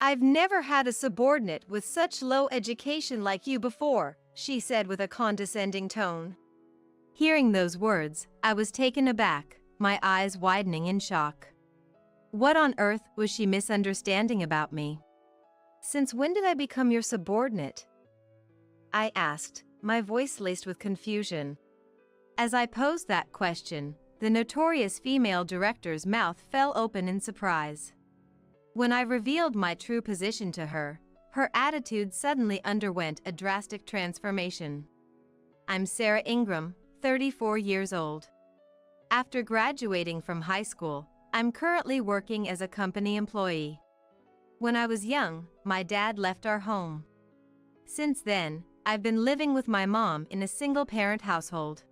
I've never had a subordinate with such low education like you before, she said with a condescending tone. Hearing those words, I was taken aback, my eyes widening in shock. What on earth was she misunderstanding about me? Since when did I become your subordinate? I asked, my voice laced with confusion. As I posed that question, the notorious female director's mouth fell open in surprise. When I revealed my true position to her, her attitude suddenly underwent a drastic transformation. I'm Sarah Ingram, 34 years old. After graduating from high school, I'm currently working as a company employee. When I was young, my dad left our home. Since then, I've been living with my mom in a single-parent household.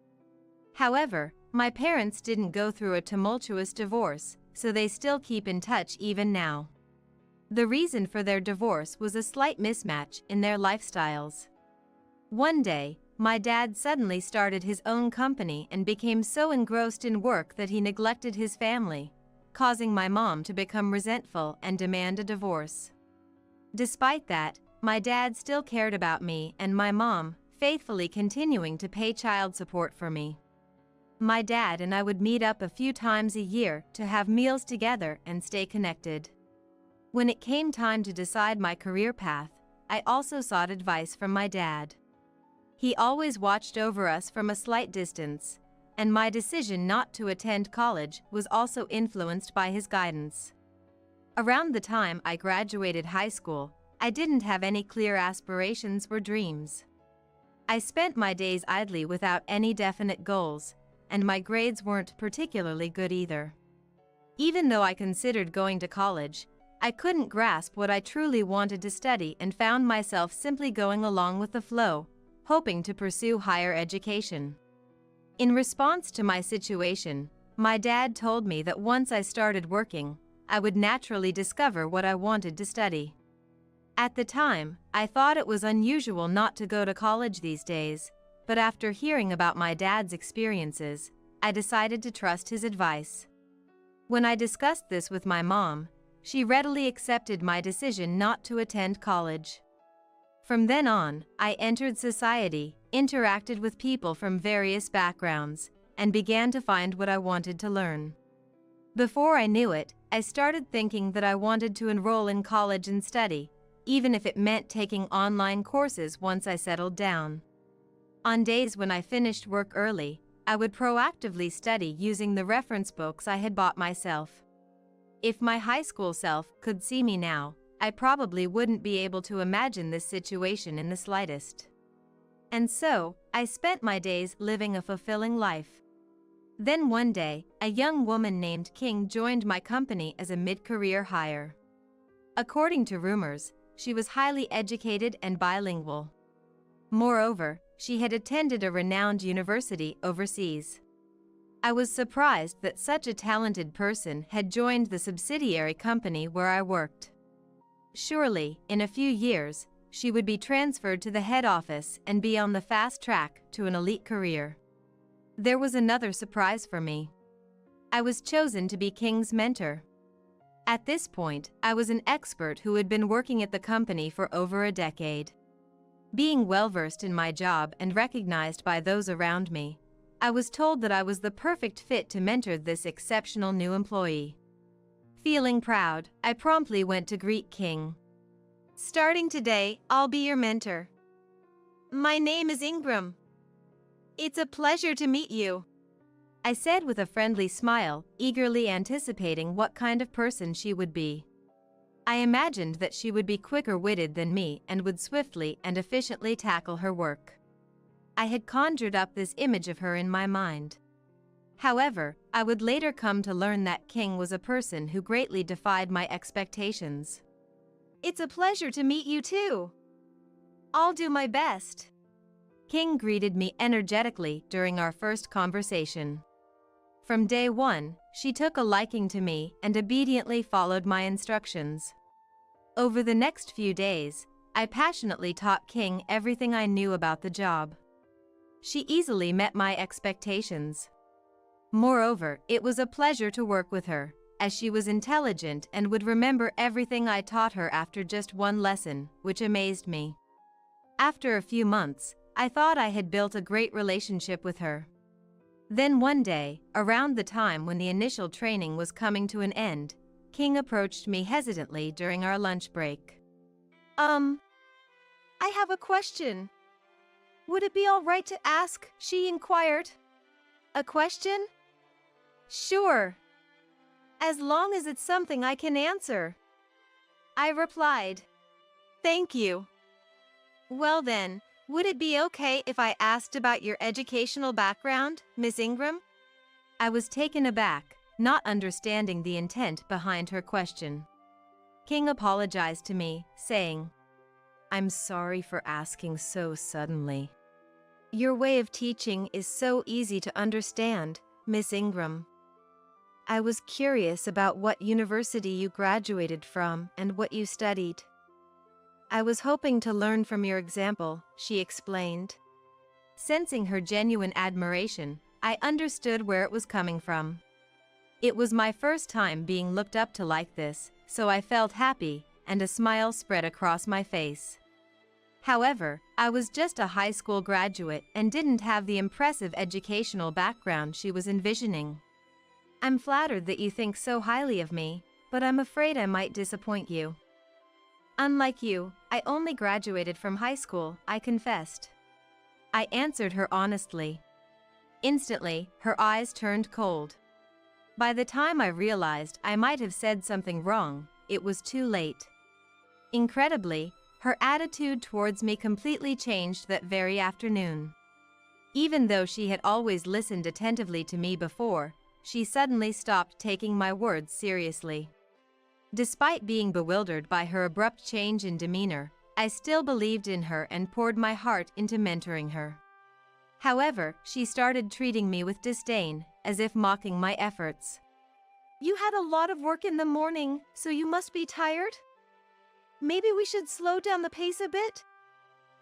However, my parents didn't go through a tumultuous divorce, so they still keep in touch even now. The reason for their divorce was a slight mismatch in their lifestyles. One day, my dad suddenly started his own company and became so engrossed in work that he neglected his family, causing my mom to become resentful and demand a divorce. Despite that, my dad still cared about me and my mom, faithfully continuing to pay child support for me. My dad and I would meet up a few times a year to have meals together and stay connected. When it came time to decide my career path, I also sought advice from my dad. He always watched over us from a slight distance, and my decision not to attend college was also influenced by his guidance. Around the time I graduated high school, I didn't have any clear aspirations or dreams. I spent my days idly without any definite goals, and my grades weren't particularly good either. Even though I considered going to college, I couldn't grasp what I truly wanted to study and found myself simply going along with the flow, hoping to pursue higher education. In response to my situation, my dad told me that once I started working, I would naturally discover what I wanted to study. At the time, I thought it was unusual not to go to college these days, but after hearing about my dad's experiences, I decided to trust his advice. When I discussed this with my mom, she readily accepted my decision not to attend college. From then on, I entered society, interacted with people from various backgrounds, and began to find what I wanted to learn. Before I knew it, I started thinking that I wanted to enroll in college and study, even if it meant taking online courses once I settled down. On days when I finished work early, I would proactively study using the reference books I had bought myself. If my high school self could see me now, I probably wouldn't be able to imagine this situation in the slightest. And so, I spent my days living a fulfilling life. Then one day, a young woman named King joined my company as a mid-career hire. According to rumors, she was highly educated and bilingual. Moreover, she had attended a renowned university overseas. I was surprised that such a talented person had joined the subsidiary company where I worked. Surely, in a few years, she would be transferred to the head office and be on the fast track to an elite career. There was another surprise for me. I was chosen to be King's mentor. At this point, I was an expert who had been working at the company for over a decade. Being well-versed in my job and recognized by those around me, I was told that I was the perfect fit to mentor this exceptional new employee. Feeling proud, I promptly went to greet King. "Starting today, I'll be your mentor. My name is Ingram. It's a pleasure to meet you," I said with a friendly smile, eagerly anticipating what kind of person she would be. I imagined that she would be quicker-witted than me and would swiftly and efficiently tackle her work. I had conjured up this image of her in my mind. However, I would later come to learn that King was a person who greatly defied my expectations. "It's a pleasure to meet you too. I'll do my best." King greeted me energetically during our first conversation. From day one, she took a liking to me and obediently followed my instructions. Over the next few days, I passionately taught King everything I knew about the job. She easily met my expectations. Moreover, it was a pleasure to work with her, as she was intelligent and would remember everything I taught her after just one lesson, which amazed me. After a few months, I thought I had built a great relationship with her. Then one day, around the time when the initial training was coming to an end, King approached me hesitantly during our lunch break. I have a question. Would it be all right to ask? She inquired. A question? Sure. As long as it's something I can answer, I replied. Thank you. Well then, would it be okay if I asked about your educational background, Miss Ingram? I was taken aback, not understanding the intent behind her question. King apologized to me, saying, I'm sorry for asking so suddenly. Your way of teaching is so easy to understand, Miss Ingram. I was curious about what university you graduated from and what you studied. I was hoping to learn from your example, she explained. Sensing her genuine admiration, I understood where it was coming from. It was my first time being looked up to like this, so I felt happy, and a smile spread across my face. However, I was just a high school graduate and didn't have the impressive educational background she was envisioning. I'm flattered that you think so highly of me, but I'm afraid I might disappoint you. Unlike you, I only graduated from high school, I confessed. I answered her honestly. Instantly, her eyes turned cold. By the time I realized I might have said something wrong, it was too late. Incredibly, her attitude towards me completely changed that very afternoon. Even though she had always listened attentively to me before, she suddenly stopped taking my words seriously. Despite being bewildered by her abrupt change in demeanor, I still believed in her and poured my heart into mentoring her. However, she started treating me with disdain, as if mocking my efforts. You had a lot of work in the morning, so you must be tired? Maybe we should slow down the pace a bit?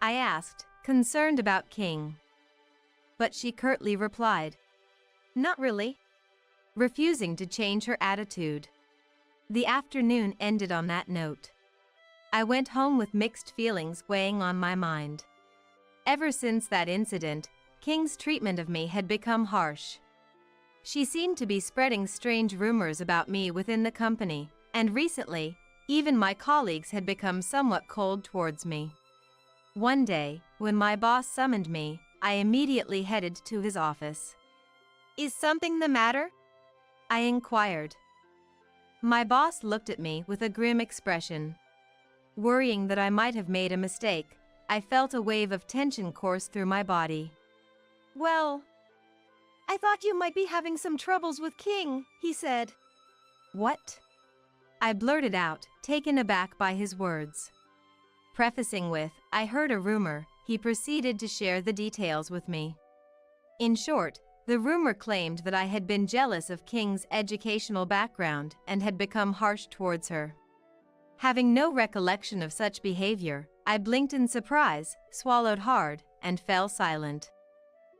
I asked, concerned about King. But she curtly replied, Not really, refusing to change her attitude. The afternoon ended on that note. I went home with mixed feelings weighing on my mind. Ever since that incident, King's treatment of me had become harsh. She seemed to be spreading strange rumors about me within the company, and recently, even my colleagues had become somewhat cold towards me. One day, when my boss summoned me, I immediately headed to his office. Is something the matter? I inquired. My boss looked at me with a grim expression. Worrying that I might have made a mistake, I felt a wave of tension course through my body. Well, I thought you might be having some troubles with King, he said. What? I blurted out, taken aback by his words. Prefacing with, I heard a rumor, he proceeded to share the details with me. In short, the rumor claimed that I had been jealous of King's educational background and had become harsh towards her. Having no recollection of such behavior, I blinked in surprise, swallowed hard, and fell silent.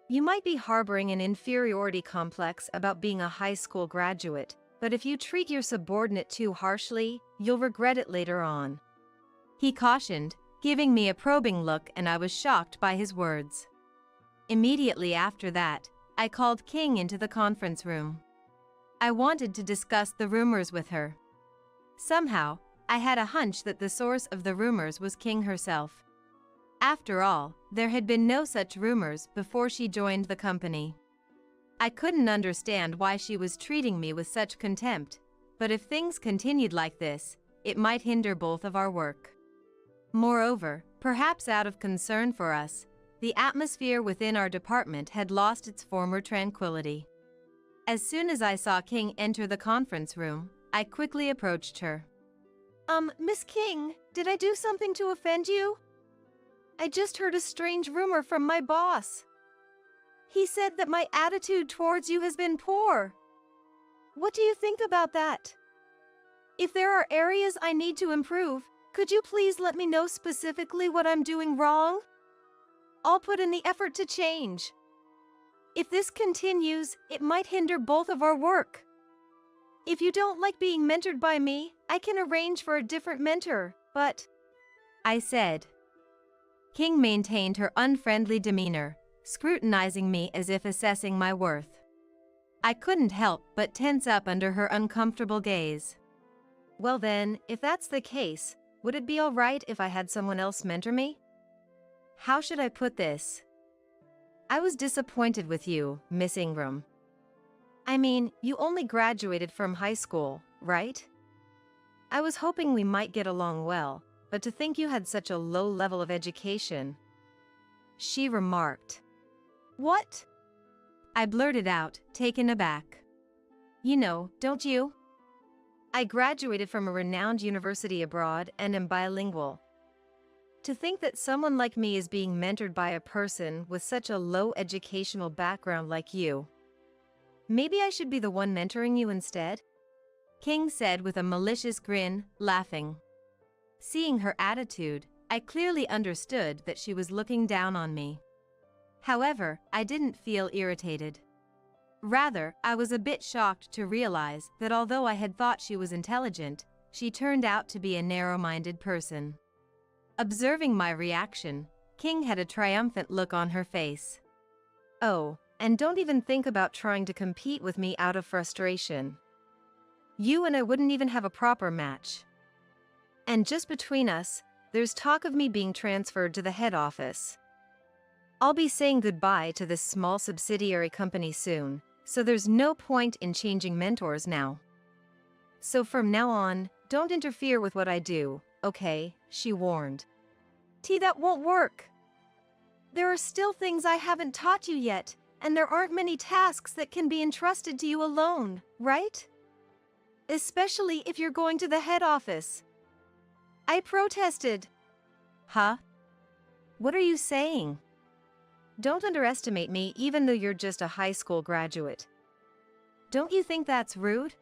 You might be harboring an inferiority complex about being a high school graduate, but if you treat your subordinate too harshly, you'll regret it later on. He cautioned, giving me a probing look, and I was shocked by his words. Immediately after that, I called King into the conference room. I wanted to discuss the rumors with her. Somehow, I had a hunch that the source of the rumors was King herself. After all, there had been no such rumors before she joined the company. I couldn't understand why she was treating me with such contempt, but if things continued like this, it might hinder both of our work. Moreover, perhaps out of concern for us, the atmosphere within our department had lost its former tranquility. As soon as I saw King enter the conference room, I quickly approached her. Miss King, did I do something to offend you? I just heard a strange rumor from my boss. He said that my attitude towards you has been poor. What do you think about that? If there are areas I need to improve, could you please let me know specifically what I'm doing wrong? I'll put in the effort to change. If this continues, it might hinder both of our work. If you don't like being mentored by me, I can arrange for a different mentor, but I said. King maintained her unfriendly demeanor, scrutinizing me as if assessing my worth. I couldn't help but tense up under her uncomfortable gaze. Well then, if that's the case, would it be alright if I had someone else mentor me? How should I put this? I was disappointed with you, Miss Ingram. I mean, you only graduated from high school, right? I was hoping we might get along well, but to think you had such a low level of education. She remarked. What? I blurted out, taken aback. You know, don't you? I graduated from a renowned university abroad and am bilingual. To think that someone like me is being mentored by a person with such a low educational background like you. Maybe I should be the one mentoring you instead? King said with a malicious grin, laughing. Seeing her attitude, I clearly understood that she was looking down on me. However, I didn't feel irritated. Rather, I was a bit shocked to realize that although I had thought she was intelligent, she turned out to be a narrow-minded person. Observing my reaction, King had a triumphant look on her face. Oh, and don't even think about trying to compete with me out of frustration. You and I wouldn't even have a proper match. And just between us, there's talk of me being transferred to the head office. I'll be saying goodbye to this small subsidiary company soon, so there's no point in changing mentors now. So from now on, don't interfere with what I do, okay? She warned. That won't work. There are still things I haven't taught you yet, and there aren't many tasks that can be entrusted to you alone, right? Especially if you're going to the head office. I protested. Huh? What are you saying? Don't underestimate me even though you're just a high school graduate. Don't you think that's rude?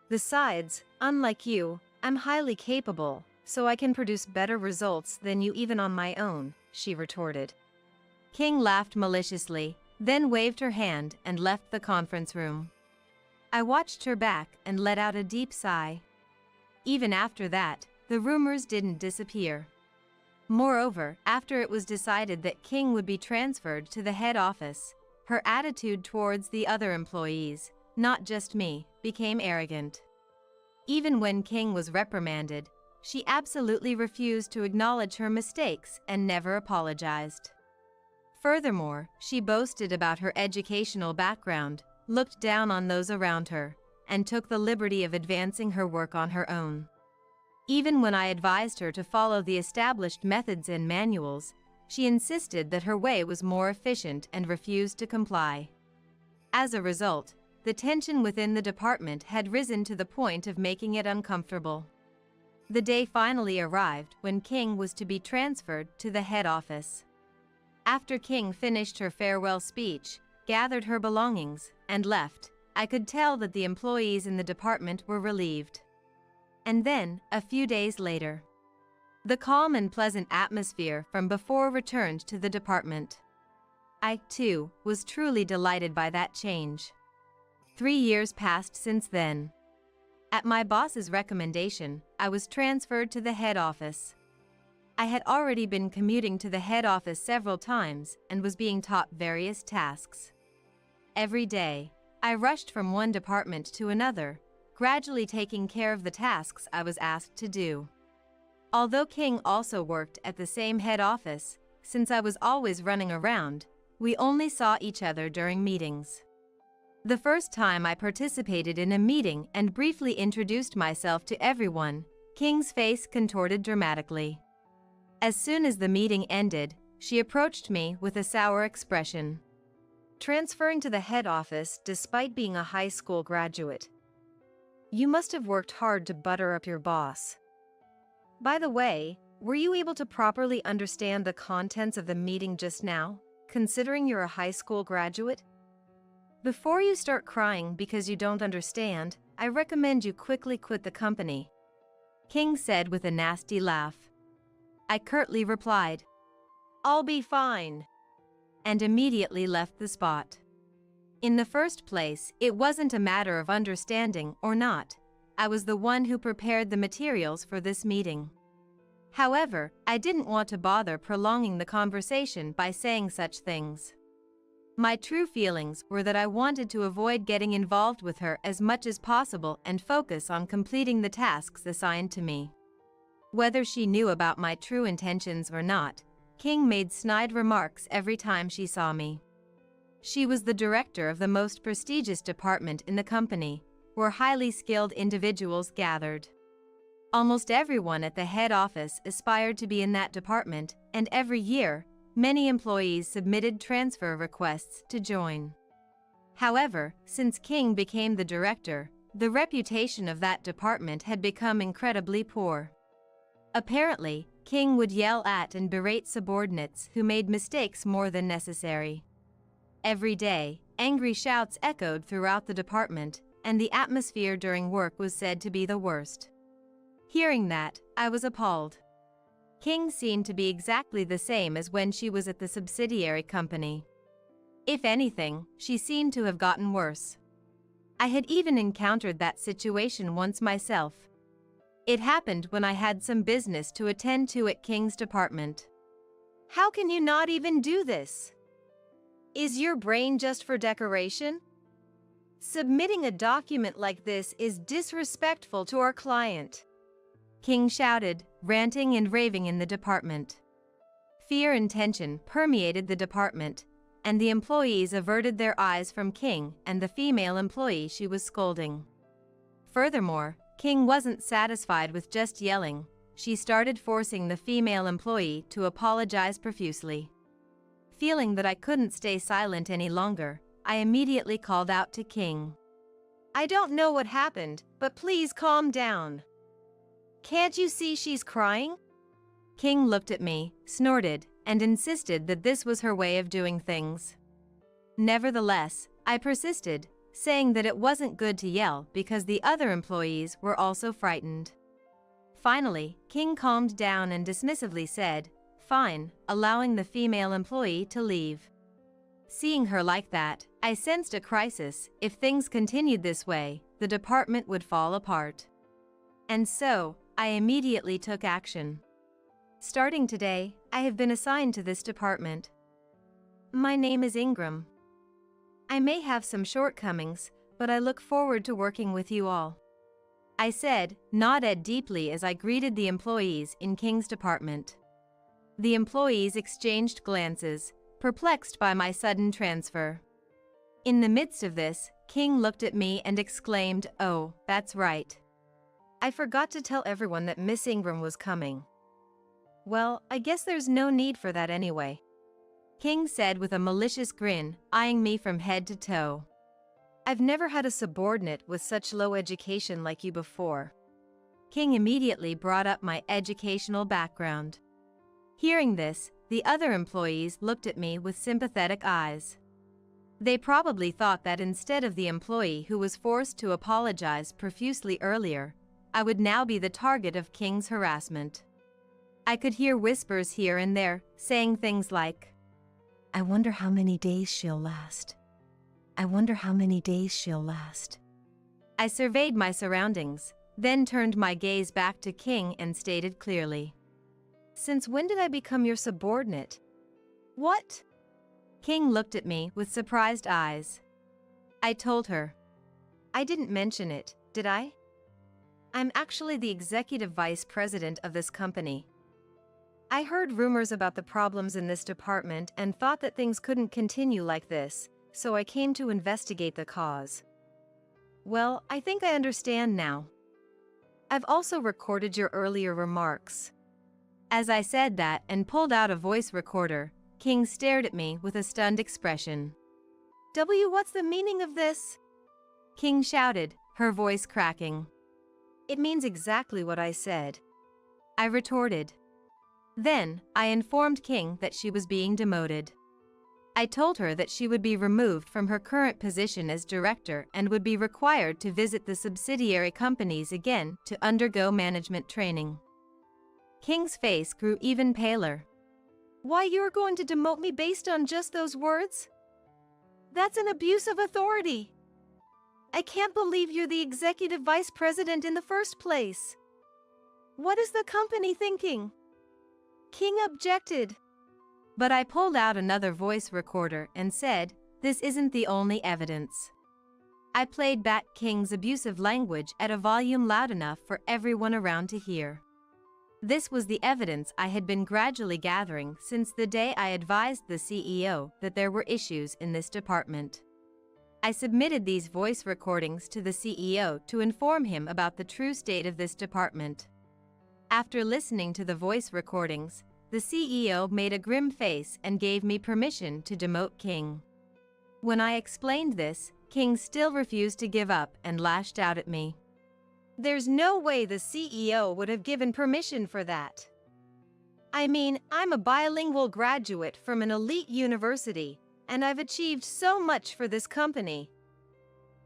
Besides, unlike you, I'm highly capable, so I can produce better results than you even on my own, she retorted. King laughed maliciously, then waved her hand and left the conference room. I watched her back and let out a deep sigh. Even after that, the rumors didn't disappear. Moreover, after it was decided that King would be transferred to the head office, her attitude towards the other employees, not just me, became arrogant. Even when King was reprimanded, she absolutely refused to acknowledge her mistakes and never apologized. Furthermore, she boasted about her educational background, looked down on those around her, and took the liberty of advancing her work on her own. Even when I advised her to follow the established methods and manuals, she insisted that her way was more efficient and refused to comply. As a result, the tension within the department had risen to the point of making it uncomfortable. The day finally arrived when King was to be transferred to the head office. After King finished her farewell speech, gathered her belongings, and left, I could tell that the employees in the department were relieved. And then, a few days later, the calm and pleasant atmosphere from before returned to the department. I, too, was truly delighted by that change. 3 years passed since then. At my boss's recommendation, I was transferred to the head office. I had already been commuting to the head office several times and was being taught various tasks. Every day, I rushed from one department to another, gradually taking care of the tasks I was asked to do. Although King also worked at the same head office, since I was always running around, we only saw each other during meetings. The first time I participated in a meeting and briefly introduced myself to everyone, King's face contorted dramatically. As soon as the meeting ended, she approached me with a sour expression. Transferring to the head office despite being a high school graduate. You must have worked hard to butter up your boss. By the way, were you able to properly understand the contents of the meeting just now, considering you're a high school graduate? Before you start crying because you don't understand, I recommend you quickly quit the company. King said with a nasty laugh. I curtly replied, I'll be fine, and immediately left the spot. In the first place, it wasn't a matter of understanding or not. I was the one who prepared the materials for this meeting. However, I didn't want to bother prolonging the conversation by saying such things. My true feelings were that I wanted to avoid getting involved with her as much as possible and focus on completing the tasks assigned to me. Whether she knew about my true intentions or not, King made snide remarks every time she saw me. She was the director of the most prestigious department in the company, where highly skilled individuals gathered. Almost everyone at the head office aspired to be in that department, and every year, many employees submitted transfer requests to join. However, since King became the director, the reputation of that department had become incredibly poor. Apparently, King would yell at and berate subordinates who made mistakes more than necessary. Every day, angry shouts echoed throughout the department, and the atmosphere during work was said to be the worst. Hearing that, I was appalled. King seemed to be exactly the same as when she was at the subsidiary company. If anything, she seemed to have gotten worse. I had even encountered that situation once myself. It happened when I had some business to attend to at King's department. How can you not even do this? Is your brain just for decoration? Submitting a document like this is disrespectful to our client. King shouted, ranting and raving in the department. Fear and tension permeated the department, and the employees averted their eyes from King and the female employee she was scolding. Furthermore, King wasn't satisfied with just yelling. She started forcing the female employee to apologize profusely. Feeling that I couldn't stay silent any longer, I immediately called out to King. I don't know what happened, but please calm down. Can't you see she's crying? King looked at me, snorted, and insisted that this was her way of doing things. Nevertheless, I persisted, saying that it wasn't good to yell because the other employees were also frightened. Finally, King calmed down and dismissively said, "Fine," allowing the female employee to leave. Seeing her like that, I sensed a crisis. If things continued this way, the department would fall apart. And so, I immediately took action. Starting today, I have been assigned to this department. My name is Ingram. I may have some shortcomings, but I look forward to working with you all. I said, nodded deeply as I greeted the employees in King's department. The employees exchanged glances, perplexed by my sudden transfer. In the midst of this, King looked at me and exclaimed, "Oh, that's right. I forgot to tell everyone that Miss Ingram was coming." Well, I guess there's no need for that anyway, King said with a malicious grin, eyeing me from head to toe. I've never had a subordinate with such low education like you before. King immediately brought up my educational background. Hearing this, the other employees looked at me with sympathetic eyes. They probably thought that instead of the employee who was forced to apologize profusely earlier, I would now be the target of King's harassment. I could hear whispers here and there, saying things like, "I wonder how many days she'll last. I wonder how many days she'll last." I surveyed my surroundings, then turned my gaze back to King and stated clearly, "Since when did I become your subordinate?" "What?" King looked at me with surprised eyes. I told her. "I didn't mention it, did I? I'm actually the executive vice president of this company. I heard rumors about the problems in this department and thought that things couldn't continue like this, so I came to investigate the cause. Well, I think I understand now. I've also recorded your earlier remarks." As I said that and pulled out a voice recorder, King stared at me with a stunned expression. What's the meaning of this?" King shouted, her voice cracking. "It means exactly what I said," I retorted. Then, I informed King that she was being demoted. I told her that she would be removed from her current position as director and would be required to visit the subsidiary companies again to undergo management training. King's face grew even paler. "Why, you're going to demote me based on just those words?" That's an abuse of authority. I can't believe you're the executive vice president in the first place. What is the company thinking? King objected. But I pulled out another voice recorder and said, "This isn't the only evidence." I played back King's abusive language at a volume loud enough for everyone around to hear. This was the evidence I had been gradually gathering since the day I advised the CEO that there were issues in this department. I submitted these voice recordings to the CEO to inform him about the true state of this department. After listening to the voice recordings, the CEO made a grim face and gave me permission to demote King. When I explained this, King still refused to give up and lashed out at me. There's no way the CEO would have given permission for that. I mean, I'm a bilingual graduate from an elite university, and I've achieved so much for this company.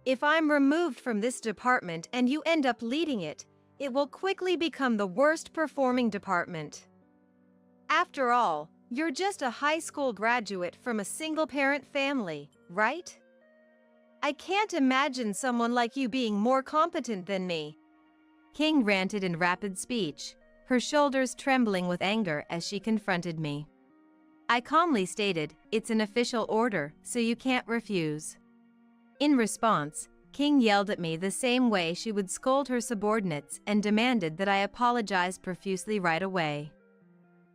If I'm removed from this department and you end up leading it, it will quickly become the worst performing department. After all, you're just a high school graduate from a single-parent family, right? I can't imagine someone like you being more competent than me. King ranted in rapid speech, her shoulders trembling with anger as she confronted me. I calmly stated, "It's an official order, so you can't refuse." In response, King yelled at me the same way she would scold her subordinates and demanded that I apologize profusely right away.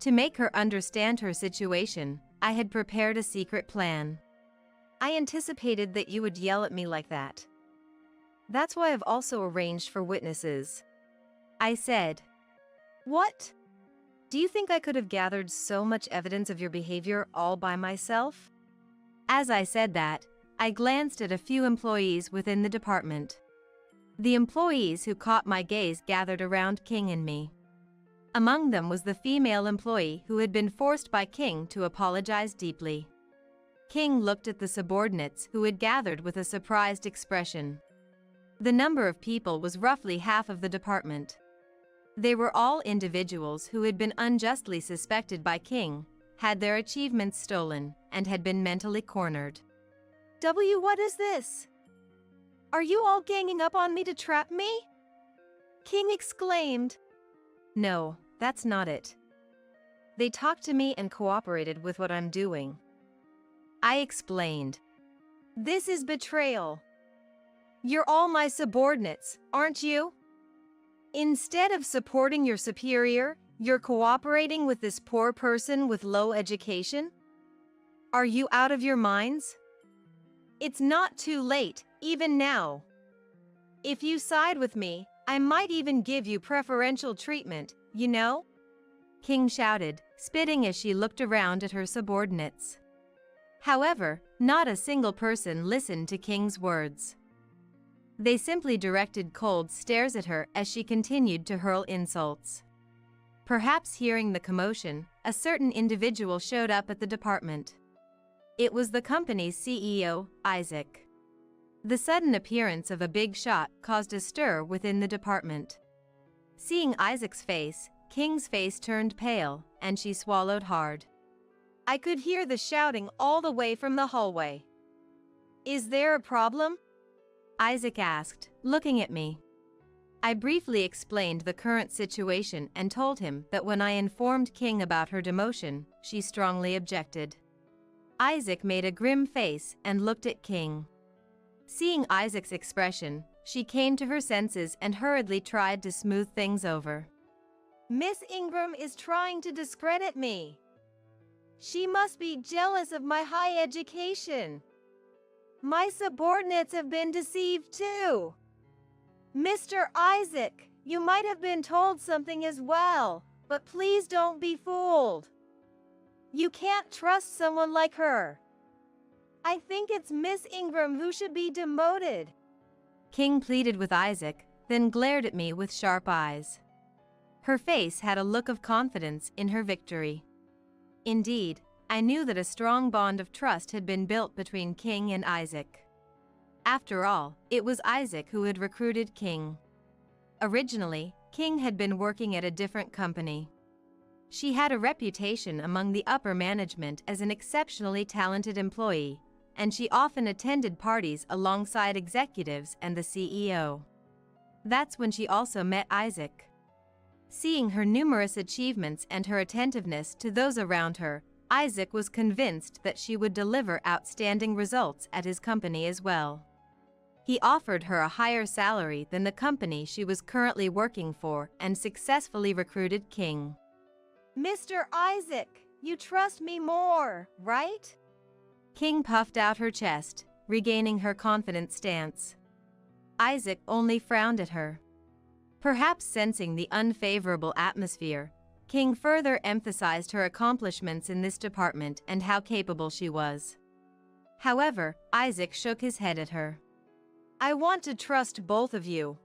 To make her understand her situation, I had prepared a secret plan. I anticipated that you would yell at me like that. That's why I've also arranged for witnesses. I said. What? Do you think I could have gathered so much evidence of your behavior all by myself? As I said that, I glanced at a few employees within the department. The employees who caught my gaze gathered around King and me. Among them was the female employee who had been forced by King to apologize deeply. King looked at the subordinates who had gathered with a surprised expression. The number of people was roughly half of the department. They were all individuals who had been unjustly suspected by King, had their achievements stolen, and had been mentally cornered. What is this? Are you all ganging up on me to trap me? King exclaimed. No, that's not it. They talked to me and cooperated with what I'm doing. I explained. This is betrayal. You're all my subordinates, aren't you? Instead of supporting your superior, you're cooperating with this poor person with low education? Are you out of your minds? It's not too late, even now. If you side with me, I might even give you preferential treatment, you know? King shouted, spitting as she looked around at her subordinates. However, not a single person listened to King's words. They simply directed cold stares at her as she continued to hurl insults. Perhaps hearing the commotion, a certain individual showed up at the department. It was the company's CEO, Isaac. The sudden appearance of a big shot caused a stir within the department. Seeing Isaac's face, King's face turned pale, and she swallowed hard. I could hear the shouting all the way from the hallway. Is there a problem? Isaac asked, looking at me. I briefly explained the current situation and told him that when I informed King about her demotion, she strongly objected. Isaac made a grim face and looked at King. Seeing Isaac's expression, she came to her senses and hurriedly tried to smooth things over. Miss Ingram is trying to discredit me. She must be jealous of my high education. My subordinates have been deceived too. Mr. Isaac, you might have been told something as well, but please don't be fooled. You can't trust someone like her. I think it's Miss Ingram who should be demoted. King pleaded with Isaac, then glared at me with sharp eyes. Her face had a look of confidence in her victory. Indeed, I knew that a strong bond of trust had been built between King and Isaac. After all, it was Isaac who had recruited King. Originally, King had been working at a different company. She had a reputation among the upper management as an exceptionally talented employee, and she often attended parties alongside executives and the CEO. That's when she also met Isaac. Seeing her numerous achievements and her attentiveness to those around her, Isaac was convinced that she would deliver outstanding results at his company as well. He offered her a higher salary than the company she was currently working for and successfully recruited King. Mr. Isaac, you trust me more, right? King puffed out her chest, regaining her confident stance. Isaac only frowned at her. Perhaps sensing the unfavorable atmosphere, King further emphasized her accomplishments in this department and how capable she was. However, Isaac shook his head at her. I want to trust both of you.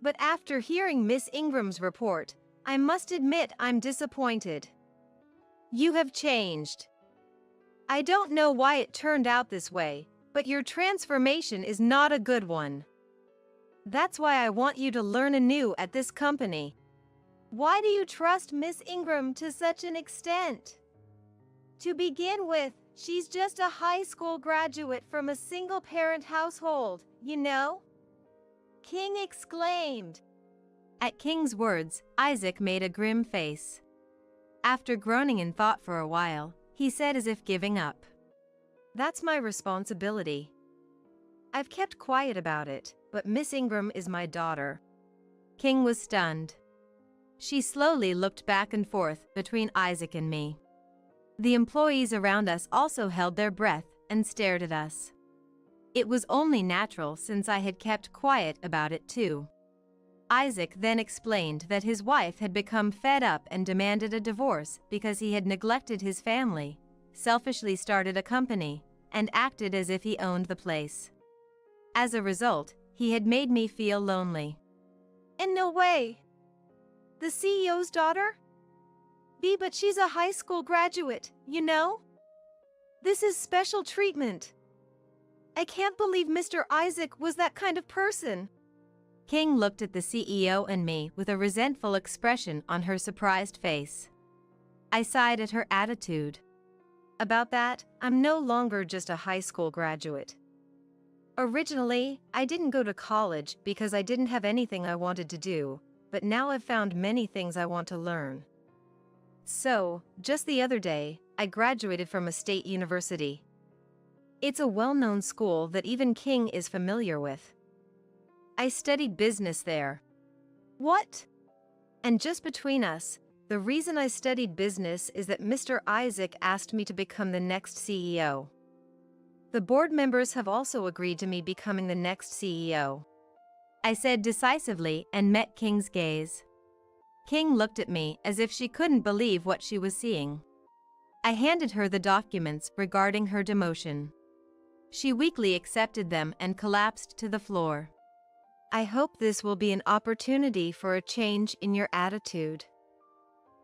But after hearing Miss Ingram's report, I must admit I'm disappointed. You have changed. I don't know why it turned out this way, but your transformation is not a good one. That's why I want you to learn anew at this company. Why do you trust Miss Ingram to such an extent? To begin with, she's just a high school graduate from a single-parent household, you know? King exclaimed. At King's words, Isaac made a grim face. After groaning in thought for a while, he said as if giving up. That's my responsibility. I've kept quiet about it, but Miss Ingram is my daughter. King was stunned. She slowly looked back and forth between Isaac and me. The employees around us also held their breath and stared at us. It was only natural since I had kept quiet about it too. Isaac then explained that his wife had become fed up and demanded a divorce because he had neglected his family, selfishly started a company, and acted as if he owned the place. As a result, he had made me feel lonely. In no way. The CEO's daughter? But she's a high school graduate, you know? This is special treatment. I can't believe Mr. Isaac was that kind of person. King looked at the CEO and me with a resentful expression on her surprised face. I sighed at her attitude. About that, I'm no longer just a high school graduate. Originally, I didn't go to college because I didn't have anything I wanted to do, but now I've found many things I want to learn. So, just the other day, I graduated from a state university. It's a well-known school that even King is familiar with. I studied business there. What? And just between us, the reason I studied business is that Mr. Isaac asked me to become the next CEO. The board members have also agreed to me becoming the next CEO. I said decisively and met King's gaze. King looked at me as if she couldn't believe what she was seeing. I handed her the documents regarding her demotion. She weakly accepted them and collapsed to the floor. I hope this will be an opportunity for a change in your attitude.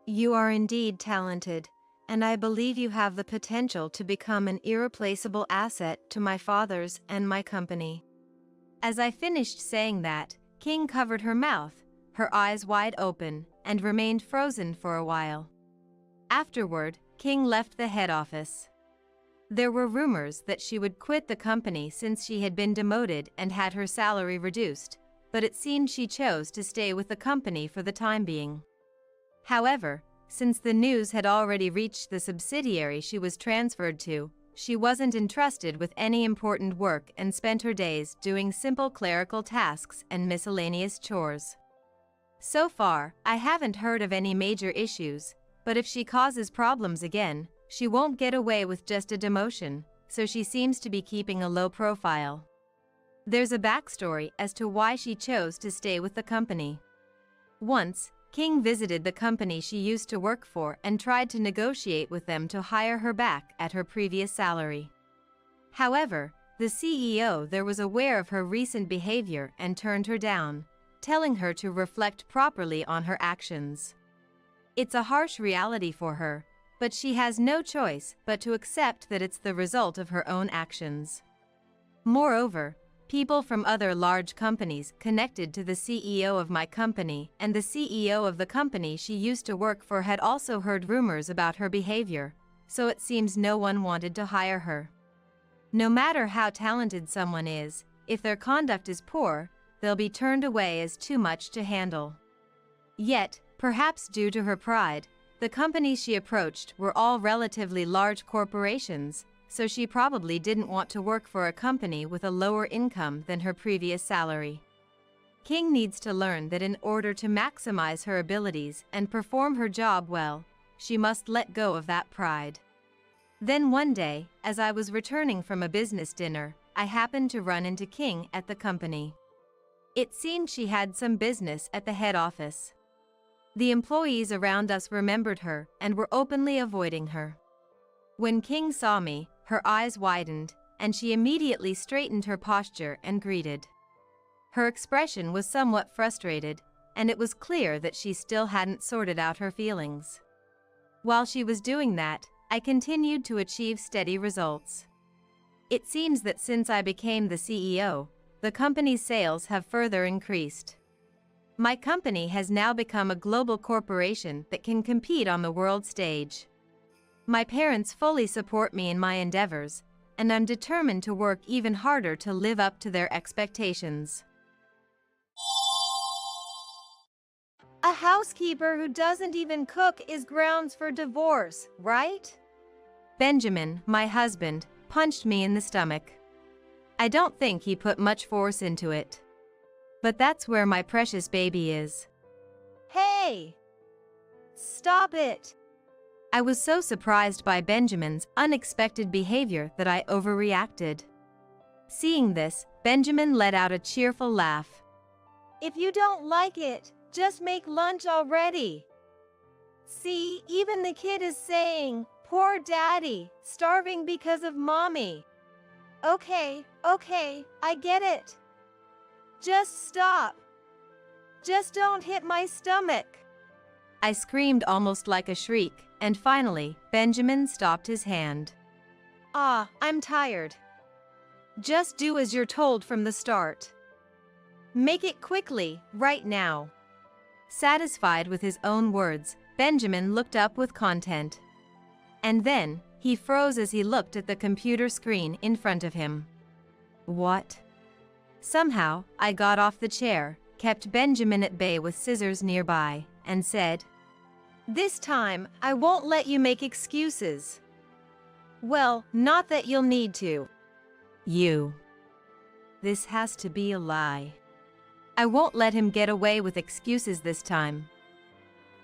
You are indeed talented, and I believe you have the potential to become an irreplaceable asset to my father's and my company. As I finished saying that, King covered her mouth, her eyes wide open, and remained frozen for a while. Afterward, King left the head office. There were rumors that she would quit the company since she had been demoted and had her salary reduced, but it seemed she chose to stay with the company for the time being. However, since the news had already reached the subsidiary she was transferred to, she wasn't entrusted with any important work and spent her days doing simple clerical tasks and miscellaneous chores. So far, I haven't heard of any major issues, but if she causes problems again, she won't get away with just a demotion, so she seems to be keeping a low profile. There's a backstory as to why she chose to stay with the company. Once, King visited the company she used to work for and tried to negotiate with them to hire her back at her previous salary. However, the CEO there was aware of her recent behavior and turned her down, telling her to reflect properly on her actions. It's a harsh reality for her, but she has no choice but to accept that it's the result of her own actions. Moreover, people from other large companies connected to the CEO of my company and the CEO of the company she used to work for had also heard rumors about her behavior, so it seems no one wanted to hire her. No matter how talented someone is, if their conduct is poor, they'll be turned away as too much to handle. Yet, perhaps due to her pride, the companies she approached were all relatively large corporations, so she probably didn't want to work for a company with a lower income than her previous salary. King needs to learn that in order to maximize her abilities and perform her job well, she must let go of that pride. Then one day, as I was returning from a business dinner, I happened to run into King at the company. It seemed she had some business at the head office. The employees around us remembered her and were openly avoiding her. When King saw me, her eyes widened, and she immediately straightened her posture and greeted. Her expression was somewhat frustrated, and it was clear that she still hadn't sorted out her feelings. While she was doing that, I continued to achieve steady results. It seems that since I became the CEO, the company's sales have further increased. My company has now become a global corporation that can compete on the world stage. My parents fully support me in my endeavors, and I'm determined to work even harder to live up to their expectations. A housekeeper who doesn't even cook is grounds for divorce, right? Benjamin, my husband, punched me in the stomach. I don't think he put much force into it. But that's where my precious baby is. Hey! Stop it! I was so surprised by Benjamin's unexpected behavior that I overreacted. Seeing this, Benjamin let out a cheerful laugh. If you don't like it, just make lunch already. See, even the kid is saying, "Poor daddy, starving because of mommy." Okay, I get it. Just stop. Just don't hit my stomach. I screamed almost like a shriek, and finally, Benjamin stopped his hand. I'm tired. Just do as you're told from the start. Make it quickly, right now. Satisfied with his own words, Benjamin looked up with content. And then, he froze as he looked at the computer screen in front of him. What? Somehow, I got off the chair, kept Benjamin at bay with scissors nearby, and said, "This time, I won't let you make excuses. Well, not that you'll need to." This has to be a lie. I won't let him get away with excuses this time.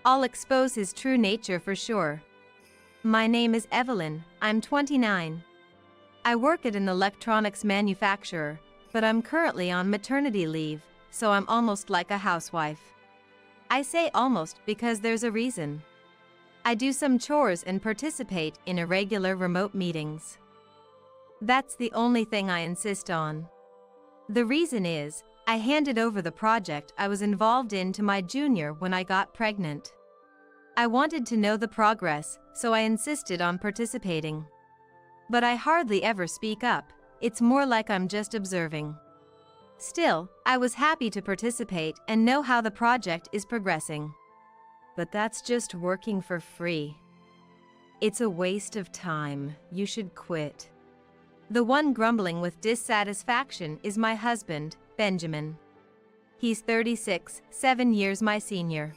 I'll expose his true nature for sure. My name is Evelyn, I'm 29. I work at an electronics manufacturer, but I'm currently on maternity leave, so I'm almost like a housewife. I say almost because there's a reason. I do some chores and participate in irregular remote meetings. That's the only thing I insist on. The reason is, I handed over the project I was involved in to my junior when I got pregnant. I wanted to know the progress, so I insisted on participating. But I hardly ever speak up, it's more like I'm just observing. Still, I was happy to participate and know how the project is progressing. But that's just working for free. It's a waste of time, you should quit. The one grumbling with dissatisfaction is my husband, Benjamin. He's 36, 7 years my senior.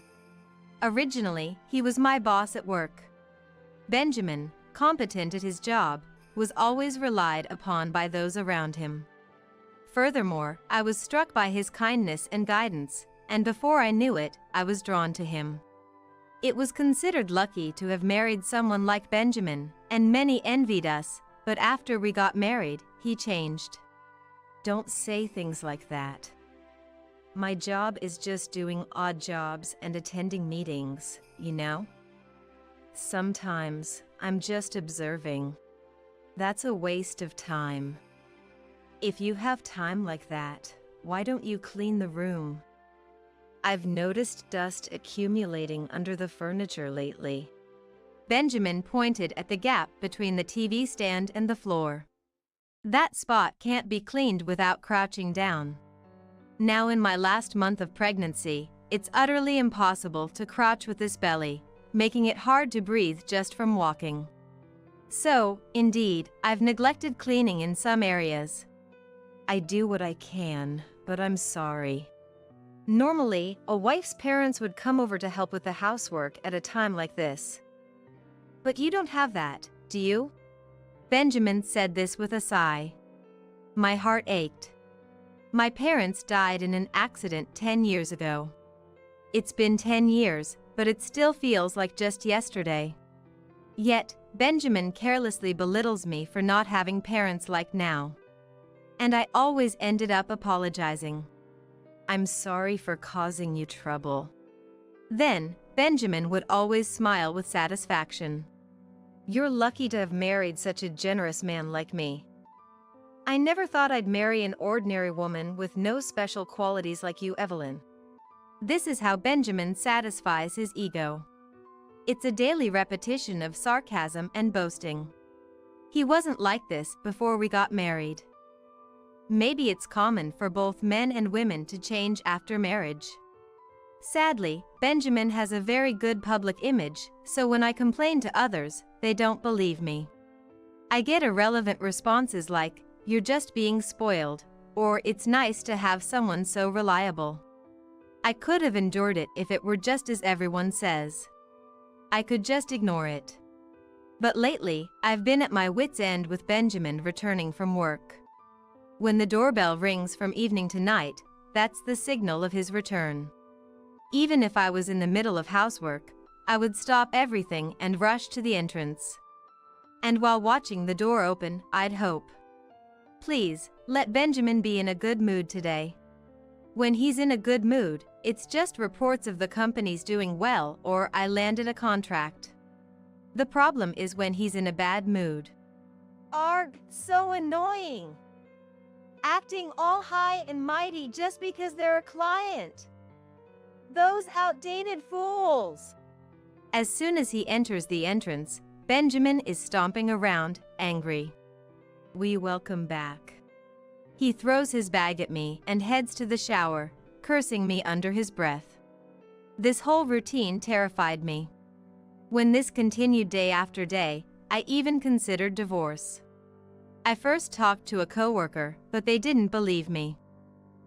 Originally, he was my boss at work. Benjamin, competent at his job, was always relied upon by those around him. Furthermore, I was struck by his kindness and guidance, and before I knew it, I was drawn to him. It was considered lucky to have married someone like Benjamin, and many envied us, but after we got married, he changed. Don't say things like that. My job is just doing odd jobs and attending meetings, you know? Sometimes, I'm just observing. That's a waste of time. If you have time like that, why don't you clean the room? I've noticed dust accumulating under the furniture lately. Benjamin pointed at the gap between the TV stand and the floor. That spot can't be cleaned without crouching down. Now in my last month of pregnancy, it's utterly impossible to crouch with this belly, making it hard to breathe just from walking. So, indeed, I've neglected cleaning in some areas. I do what I can, but I'm sorry. Normally, a wife's parents would come over to help with the housework at a time like this. But you don't have that, do you? Benjamin said this with a sigh. My heart ached. My parents died in an accident 10 years ago. It's been 10 years, but it still feels like just yesterday. Yet, Benjamin carelessly belittles me for not having parents like now. And I always ended up apologizing. I'm sorry for causing you trouble. Then, Benjamin would always smile with satisfaction. You're lucky to have married such a generous man like me. I never thought I'd marry an ordinary woman with no special qualities like you, Evelyn. This is how Benjamin satisfies his ego. It's a daily repetition of sarcasm and boasting. He wasn't like this before we got married. Maybe it's common for both men and women to change after marriage. Sadly, Benjamin has a very good public image, so when I complain to others, they don't believe me. I get irrelevant responses like, "You're just being spoiled," or "It's nice to have someone so reliable." I could have endured it if it were just as everyone says. I could just ignore it. But lately, I've been at my wit's end with Benjamin returning from work. When the doorbell rings from evening to night, that's the signal of his return. Even if I was in the middle of housework, I would stop everything and rush to the entrance. And while watching the door open, I'd hope, please, let Benjamin be in a good mood today. When he's in a good mood, it's just reports of the company's doing well or I landed a contract. The problem is when he's in a bad mood. Arg, so annoying. Acting all high and mighty just because they're a client. Those outdated fools. As soon as he enters the entrance, Benjamin is stomping around, angry. We welcome back. He throws his bag at me and heads to the shower, cursing me under his breath. This whole routine terrified me. When this continued day after day, I even considered divorce. I first talked to a coworker, but they didn't believe me.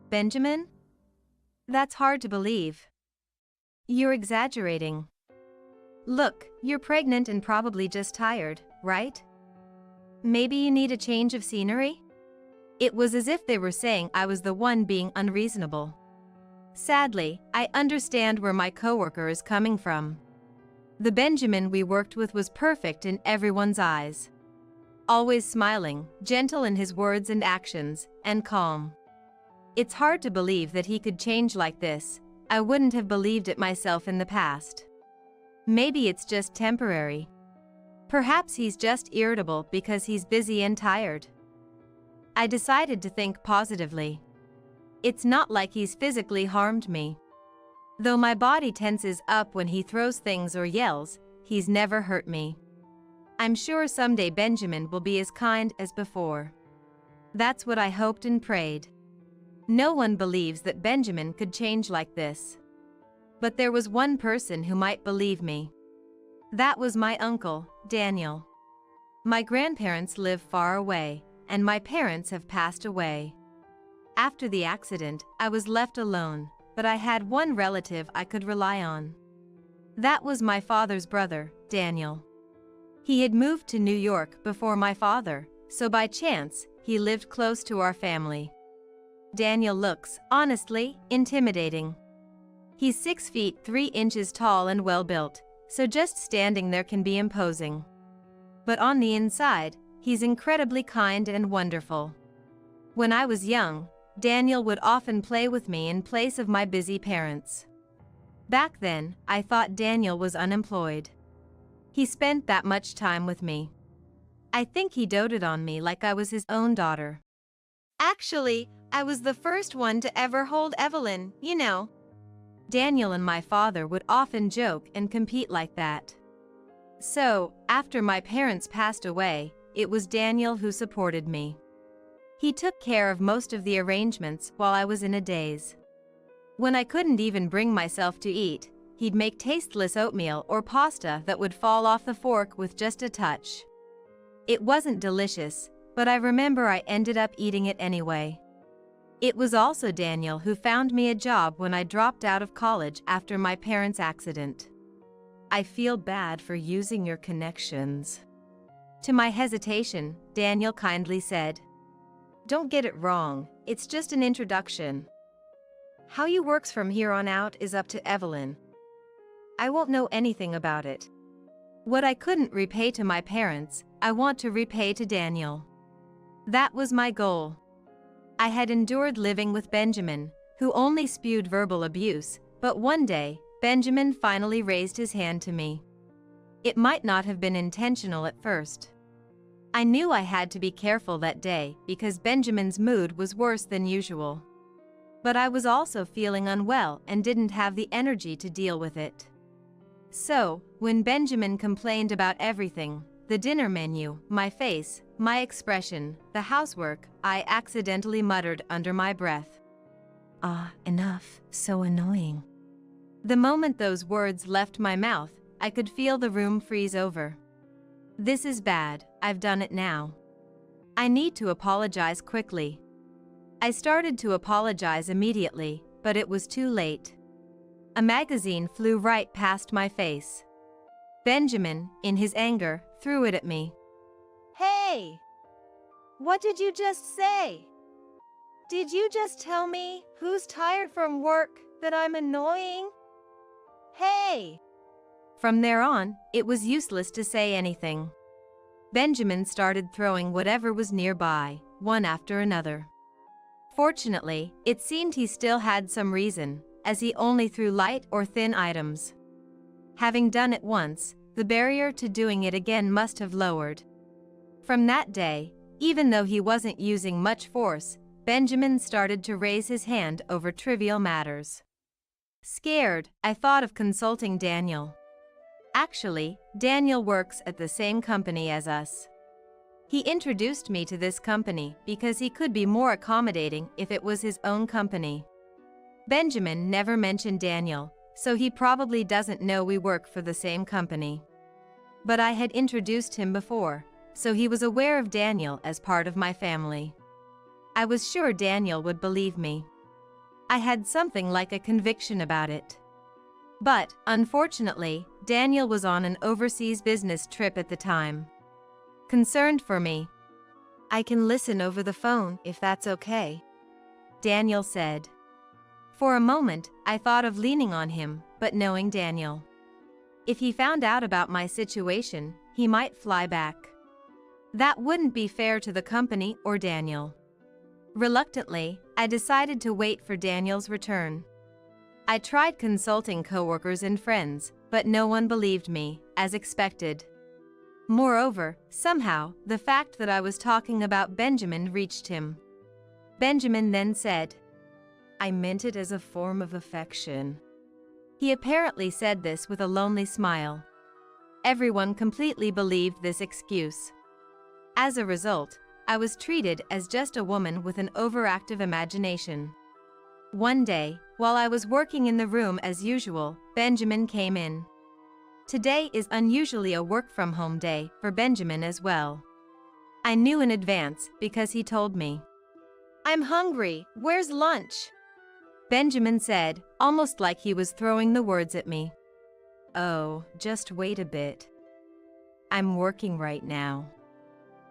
Benjamin? That's hard to believe. You're exaggerating. Look, you're pregnant and probably just tired, right? Maybe you need a change of scenery? It was as if they were saying I was the one being unreasonable. Sadly, I understand where my coworker is coming from. The Benjamin we worked with was perfect in everyone's eyes. Always smiling, gentle in his words and actions, and calm. It's hard to believe that he could change like this. I wouldn't have believed it myself in the past. Maybe it's just temporary. Perhaps he's just irritable because he's busy and tired. I decided to think positively. It's not like he's physically harmed me. Though my body tenses up when he throws things or yells, he's never hurt me. I'm sure someday Benjamin will be as kind as before. That's what I hoped and prayed. No one believes that Benjamin could change like this. But there was one person who might believe me. That was my uncle, Daniel. My grandparents live far away, and my parents have passed away. After the accident, I was left alone, but I had one relative I could rely on. That was my father's brother, Daniel. He had moved to New York before my father, so by chance, he lived close to our family. Daniel looks, honestly, intimidating. He's 6 feet 3 inches tall and well-built, so just standing there can be imposing. But on the inside, he's incredibly kind and wonderful. When I was young, Daniel would often play with me in place of my busy parents. Back then, I thought Daniel was unemployed. He spent that much time with me. I think he doted on me like I was his own daughter. Actually, I was the first one to ever hold Evelyn, you know. Daniel and my father would often joke and compete like that. So, after my parents passed away, it was Daniel who supported me. He took care of most of the arrangements while I was in a daze. When I couldn't even bring myself to eat, he'd make tasteless oatmeal or pasta that would fall off the fork with just a touch. It wasn't delicious, but I remember I ended up eating it anyway. It was also Daniel who found me a job when I dropped out of college after my parents' accident. I feel bad for using your connections. To my hesitation, Daniel kindly said, "Don't get it wrong, it's just an introduction. How you works from here on out is up to Evelyn. I won't know anything about it. What I couldn't repay to my parents, I want to repay to Daniel." That was my goal. I had endured living with Benjamin, who only spewed verbal abuse, but one day, Benjamin finally raised his hand to me. It might not have been intentional at first. I knew I had to be careful that day because Benjamin's mood was worse than usual. But I was also feeling unwell and didn't have the energy to deal with it. So, when Benjamin complained about everything, the dinner menu, my face, my expression, the housework, I accidentally muttered under my breath, "Ah, enough, so annoying." The moment those words left my mouth, I could feel the room freeze over. This is bad, I've done it now. I need to apologize quickly. I started to apologize immediately, but it was too late. A magazine flew right past my face. Benjamin, in his anger, threw it at me. "Hey! What did you just say? Did you just tell me, who's tired from work, that I'm annoying? Hey!" From there on, it was useless to say anything. Benjamin started throwing whatever was nearby, one after another. Fortunately, it seemed he still had some reason, as he only threw light or thin items. Having done it once, the barrier to doing it again must have lowered. From that day, even though he wasn't using much force, Benjamin started to raise his hand over trivial matters. Scared, I thought of consulting Daniel. Actually, Daniel works at the same company as us. He introduced me to this company because he could be more accommodating if it was his own company. Benjamin never mentioned Daniel, so he probably doesn't know we work for the same company. But I had introduced him before, so he was aware of Daniel as part of my family. I was sure Daniel would believe me. I had something like a conviction about it. But, unfortunately, Daniel was on an overseas business trip at the time. Concerned for me, "I can listen over the phone if that's okay," Daniel said. For a moment, I thought of leaning on him, but knowing Daniel, if he found out about my situation, he might fly back. That wouldn't be fair to the company or Daniel. Reluctantly, I decided to wait for Daniel's return. I tried consulting coworkers and friends, but no one believed me, as expected. Moreover, somehow, the fact that I was talking about Benjamin reached him. Benjamin then said, "I meant it as a form of affection." He apparently said this with a lonely smile. Everyone completely believed this excuse. As a result, I was treated as just a woman with an overactive imagination. One day, while I was working in the room as usual, Benjamin came in. Today is unusually a work-from-home day for Benjamin as well. I knew in advance because he told me. "I'm hungry, where's lunch?" Benjamin said, almost like he was throwing the words at me. "Oh, just wait a bit. I'm working right now."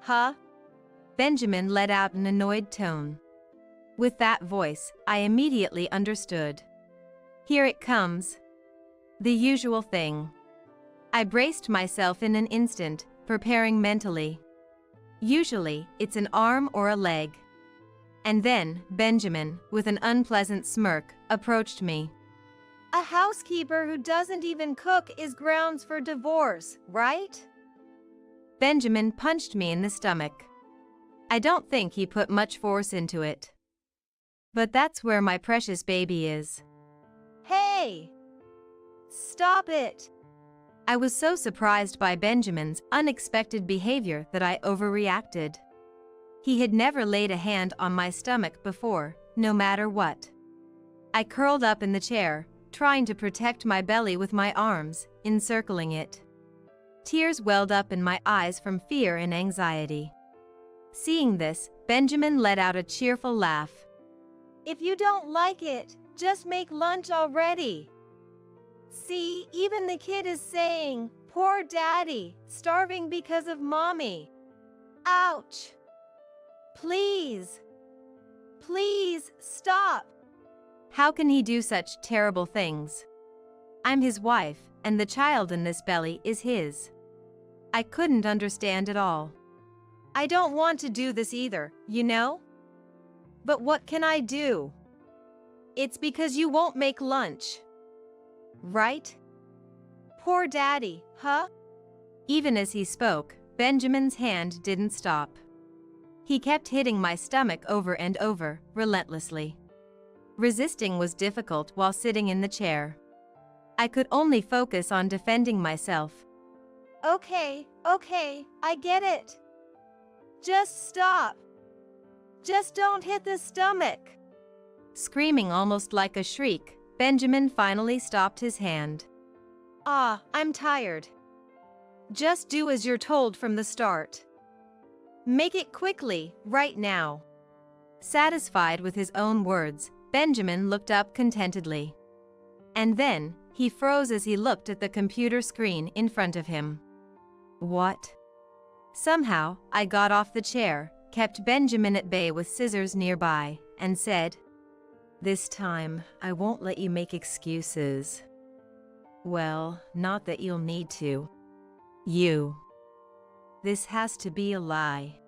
"Huh?" Benjamin let out an annoyed tone. With that voice, I immediately understood. Here it comes. The usual thing. I braced myself in an instant, preparing mentally. Usually, it's an arm or a leg. And then, Benjamin, with an unpleasant smirk, approached me. "A housekeeper who doesn't even cook is grounds for divorce, right?" Benjamin punched me in the stomach. I don't think he put much force into it. But that's where my precious baby is. "Hey! Stop it!" I was so surprised by Benjamin's unexpected behavior that I overreacted. He had never laid a hand on my stomach before, no matter what. I curled up in the chair, trying to protect my belly with my arms, encircling it. Tears welled up in my eyes from fear and anxiety. Seeing this, Benjamin let out a cheerful laugh. If you don't like it, just make lunch already. See, even the kid is saying, "Poor daddy, starving because of mommy." Ouch. Please. Please, stop. How can he do such terrible things? I'm his wife, and the child in this belly is his. I couldn't understand it all. I don't want to do this either, you know? But what can I do? It's because you won't make lunch. Right? Poor daddy, huh? Even as he spoke, Benjamin's hand didn't stop. He kept hitting my stomach over and over, relentlessly. Resisting was difficult while sitting in the chair. I could only focus on defending myself. Okay, I get it. Just stop. Just don't hit the stomach. Screaming almost like a shriek, Benjamin finally stopped his hand. I'm tired. Just do as you're told from the start. Make it quickly, right now. Satisfied with his own words, Benjamin looked up contentedly. And then, he froze as he looked at the computer screen in front of him. What? Somehow, I got off the chair, kept Benjamin at bay with scissors nearby, and said, "This time, I won't let you make excuses." Well, not that you'll need to. This has to be a lie.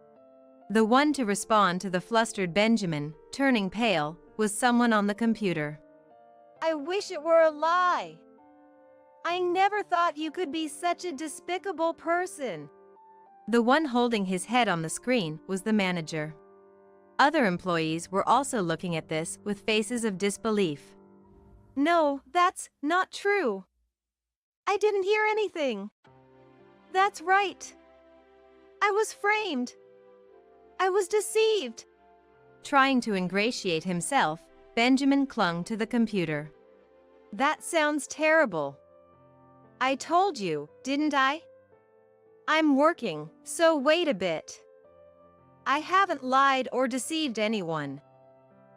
The one to respond to the flustered Benjamin, turning pale, was someone on the computer. I wish it were a lie. I never thought you could be such a despicable person. The one holding his head on the screen was the manager. Other employees were also looking at this with faces of disbelief. No, that's not true. I didn't hear anything. That's right. I was framed. I was deceived. Trying to ingratiate himself, Benjamin clung to the computer. That sounds terrible. I told you, didn't I? I'm working, so wait a bit. I haven't lied or deceived anyone.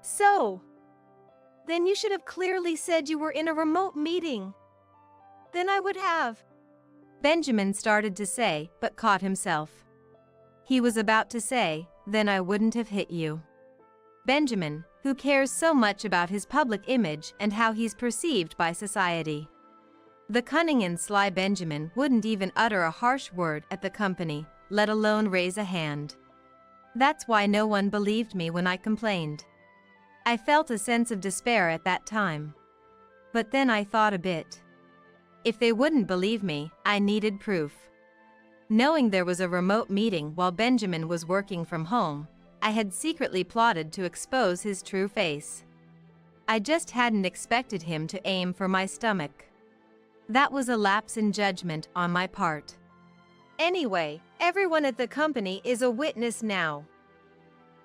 So, then you should have clearly said you were in a remote meeting. Then I would have. Benjamin started to say, but caught himself. He was about to say, "Then I wouldn't have hit you." Benjamin, who cares so much about his public image and how he's perceived by society. The cunning and sly Benjamin wouldn't even utter a harsh word at the company, let alone raise a hand. That's why no one believed me when I complained. I felt a sense of despair at that time. But then I thought a bit. If they wouldn't believe me, I needed proof. Knowing there was a remote meeting while Benjamin was working from home, I had secretly plotted to expose his true face. I just hadn't expected him to aim for my stomach. That was a lapse in judgment on my part. Anyway, everyone at the company is a witness now.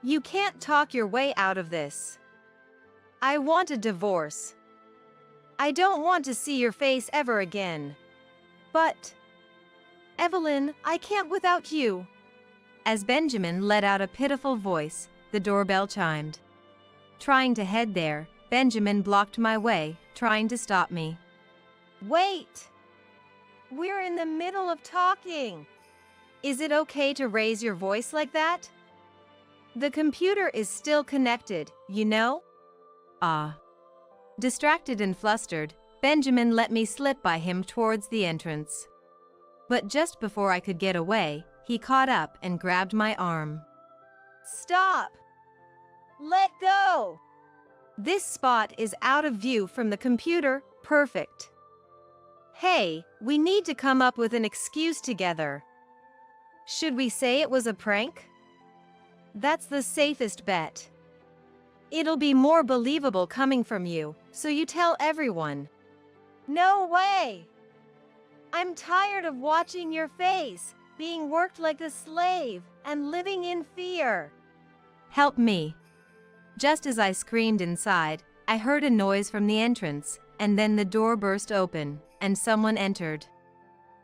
You can't talk your way out of this. I want a divorce. I don't want to see your face ever again. But, Evelyn, I can't without you. As Benjamin let out a pitiful voice, the doorbell chimed. Trying to head there, Benjamin blocked my way, trying to stop me. Wait! We're in the middle of talking. Is it okay to raise your voice like that? The computer is still connected, you know? Distracted and flustered, Benjamin let me slip by him towards the entrance. But just before I could get away, he caught up and grabbed my arm. Stop! Let go! This spot is out of view from the computer, perfect. Hey, we need to come up with an excuse together. Should we say it was a prank? That's the safest bet. It'll be more believable coming from you, so you tell everyone. No way! I'm tired of watching your face, being worked like a slave, and living in fear. Help me. Just as I screamed inside, I heard a noise from the entrance, and then the door burst open, and someone entered.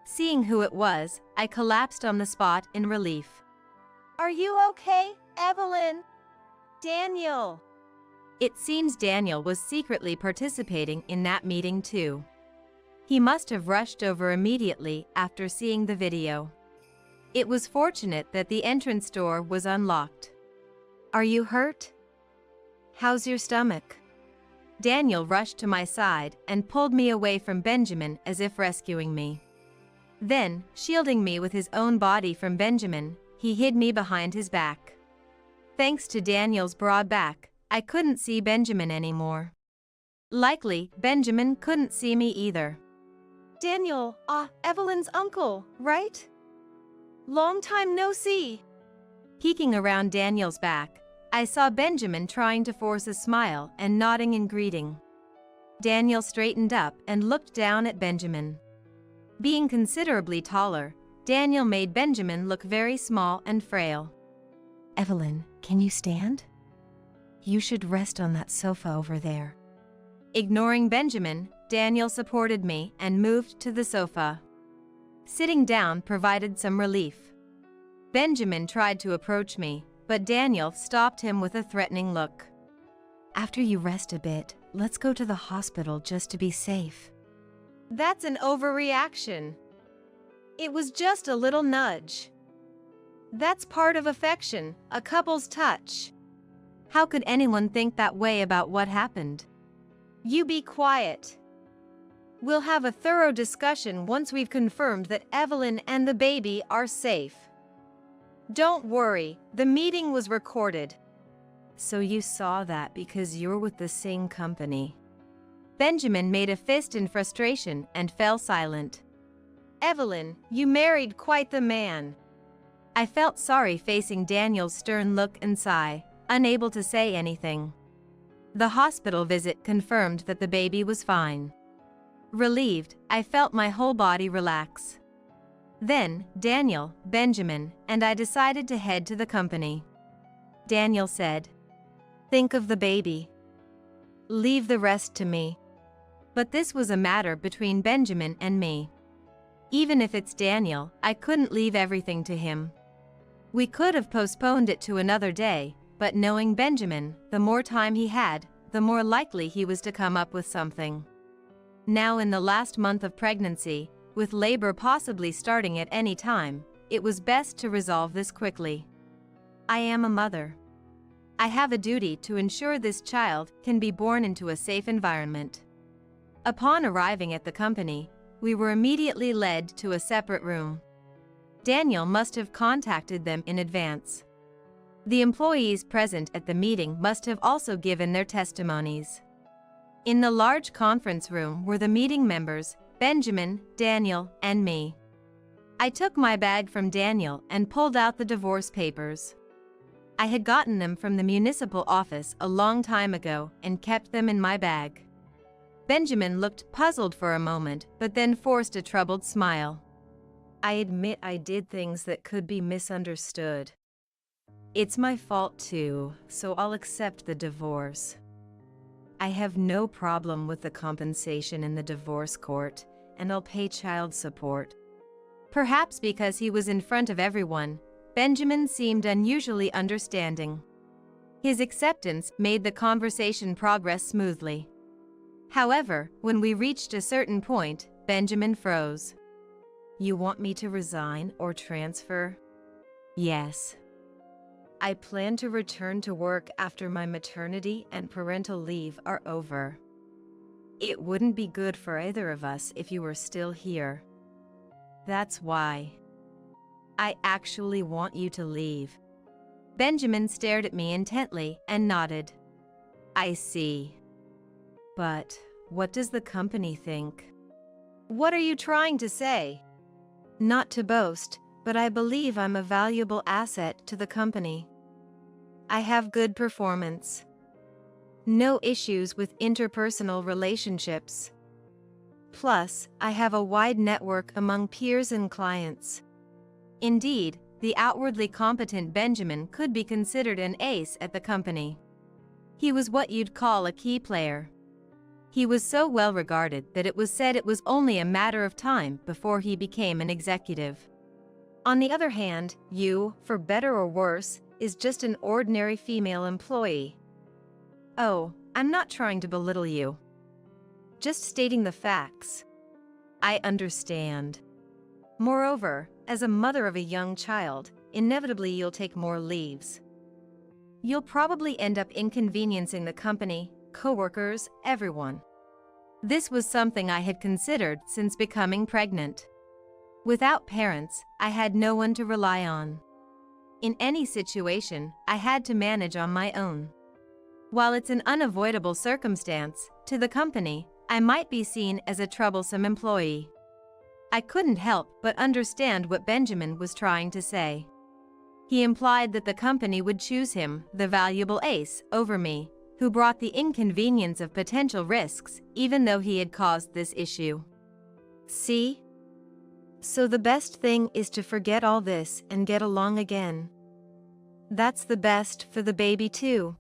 Seeing who it was, I collapsed on the spot in relief. Are you okay, Evelyn? Daniel. It seems Daniel was secretly participating in that meeting too. He must have rushed over immediately after seeing the video. It was fortunate that the entrance door was unlocked. Are you hurt? How's your stomach? Daniel rushed to my side and pulled me away from Benjamin as if rescuing me. Then, shielding me with his own body from Benjamin, he hid me behind his back. Thanks to Daniel's broad back, I couldn't see Benjamin anymore. Likely, Benjamin couldn't see me either. Daniel, Evelyn's uncle, right? Long time no see. Peeking around Daniel's back, I saw Benjamin trying to force a smile and nodding in greeting. Daniel straightened up and looked down at Benjamin. Being considerably taller, Daniel made Benjamin look very small and frail. Evelyn, can you stand? You should rest on that sofa over there. Ignoring Benjamin, Daniel supported me and moved to the sofa. Sitting down provided some relief. Benjamin tried to approach me, but Daniel stopped him with a threatening look. After you rest a bit, let's go to the hospital just to be safe. That's an overreaction. It was just a little nudge. That's part of affection, a couple's touch. How could anyone think that way about what happened? You be quiet. We'll have a thorough discussion once we've confirmed that Evelyn and the baby are safe. Don't worry, the meeting was recorded. So you saw that because you're with the same company. Benjamin made a fist in frustration and fell silent. Evelyn, you married quite the man. I felt sorry facing Daniel's stern look and sigh, unable to say anything. The hospital visit confirmed that the baby was fine. Relieved, I felt my whole body relax. Then, Daniel, Benjamin, and I decided to head to the company. Daniel said, "Think of the baby. Leave the rest to me." But this was a matter between Benjamin and me. Even if it's Daniel, I couldn't leave everything to him. We could have postponed it to another day, but knowing Benjamin, the more time he had, the more likely he was to come up with something. Now in the last month of pregnancy, with labor possibly starting at any time, it was best to resolve this quickly. I am a mother. I have a duty to ensure this child can be born into a safe environment. Upon arriving at the company, we were immediately led to a separate room. Daniel must have contacted them in advance. The employees present at the meeting must have also given their testimonies. In the large conference room were the meeting members, Benjamin, Daniel, and me. I took my bag from Daniel and pulled out the divorce papers. I had gotten them from the municipal office a long time ago and kept them in my bag. Benjamin looked puzzled for a moment, but then forced a troubled smile. I admit I did things that could be misunderstood. It's my fault too, so I'll accept the divorce. I have no problem with the compensation in the divorce court, and I'll pay child support. Perhaps because he was in front of everyone, Benjamin seemed unusually understanding. His acceptance made the conversation progress smoothly. However, when we reached a certain point, Benjamin froze. You want me to resign or transfer? Yes. I plan to return to work after my maternity and parental leave are over. It wouldn't be good for either of us if you were still here. That's why. I actually want you to leave. Benjamin stared at me intently and nodded. I see. But what does the company think? What are you trying to say? Not to boast, but I believe I'm a valuable asset to the company. I have good performance. No issues with interpersonal relationships. Plus, I have a wide network among peers and clients. Indeed, the outwardly competent Benjamin could be considered an ace at the company. He was what you'd call a key player. He was so well regarded that it was said it was only a matter of time before he became an executive. On the other hand, you, for better or worse, is just an ordinary female employee. Oh, I'm not trying to belittle you. Just stating the facts. I understand. Moreover, as a mother of a young child, inevitably you'll take more leaves. You'll probably end up inconveniencing the company, coworkers, everyone. This was something I had considered since becoming pregnant. Without parents, I had no one to rely on. In any situation, I had to manage on my own. While it's an unavoidable circumstance, to the company, I might be seen as a troublesome employee. I couldn't help but understand what Benjamin was trying to say. He implied that the company would choose him, the valuable ace, over me, who brought the inconvenience of potential risks, even though he had caused this issue. See? So the best thing is to forget all this and get along again. That's the best for the baby too.